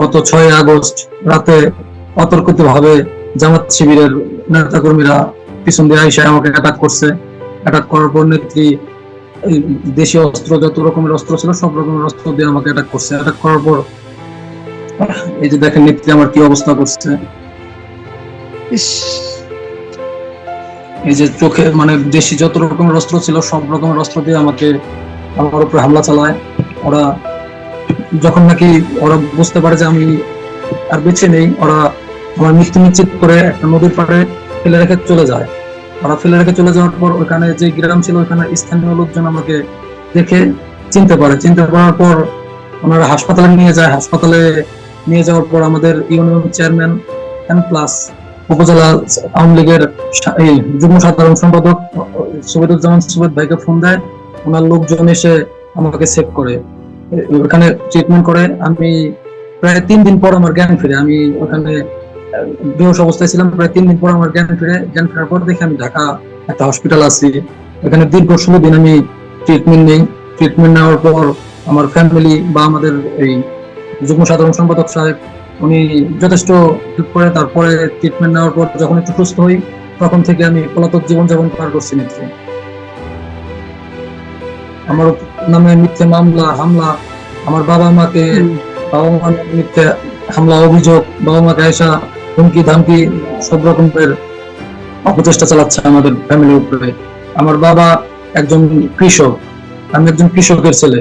গত 6 আগস্ট রাতে অতর্কিত ভাবে জামাত শিবিরের নেতা কর্মীরা পিছন দিয়ে আইসা আমাকে অ্যাটাক করছে। অ্যাটাক করার পর নেত্রী এই দেশীয় অস্ত্র, যত রকমের অস্ত্র ছিল সব রকমের অস্ত্র দিয়ে আমাকে অ্যাটাক করছে। অ্যাটাক করার পর এই যে দেখেন নেত্রী আমার কি অবস্থা করছে। ইস, এই যে চোখে মানে দেশি যত রকমের অস্ত্র ছিল সব রকমের অস্ত্র দিয়ে আমাকে আমার উপরে হামলা চালায় ওরা। যখন নাকি ওরা বুঝতে পারে যে আমি আর বেঁচে নেই, ওরা আমার মৃত্যু নিশ্চিত করে একটা নদীর পাড়ে ফেলে রেখে চলে যায়। ওরা ফেলে রেখে চলে যাওয়ার পর ওখানে যে গ্রাম ছিল ওখানে স্থানীয় লোকজন আমাকে দেখে চিনতে পারে। চিনতে পারার পর ওনারা হাসপাতালে নিয়ে যায়। হাসপাতালে নিয়ে যাওয়ার পর আমাদের ইউনিয়ন চেয়ারম্যান এন্ড প্লাস উপজেলা আওয়ামী লীগের এই যুগ্ম সাধারণ সম্পাদক সুবেদুজ্জামান সুবেদ ভাইকে ফোন দেয়। ওনার লোকজন এসে আমাকে সেভ করে ওখানে ট্রিটমেন্ট করে। আমি প্রায় 3 দিন পর আমার জ্ঞান ফিরে। আমি ওখানে বেহুশ অবস্থায় ছিলাম। প্রায় 3 দিন পর আমার জ্ঞান ফিরে। জ্ঞান ফেরার পর দেখি আমি ঢাকা একটা হসপিটাল আছি। এখানে দীর্ঘ 16 দিন আমি ট্রিটমেন্ট নেই। ট্রিটমেন্ট নেওয়ার পর আমার ফ্যামিলি বা আমাদের এই যুগ্ম সাধারণ সম্পাদক সাহেব উনি যথেষ্ট হেল্প করে। তারপরে ট্রিটমেন্ট নেওয়ার পর যখন একটু সুস্থ হই তখন থেকে আমি পলাতক জীবনযাপন পার করছি নিত্য। আমার নামে মিথ্যে মামলা হামলা, আমার বাবা মাকে বাবা মার মিথ্যে হামলা অভিযোগ, বাবা মাকে আয়সা হুমকি ধামকি সব রকমের অপচেষ্টা চালাচ্ছে আমাদের ফ্যামিলির উপরে। আমার বাবা একজন কৃষক, আমি একজন কৃষকের ছেলে।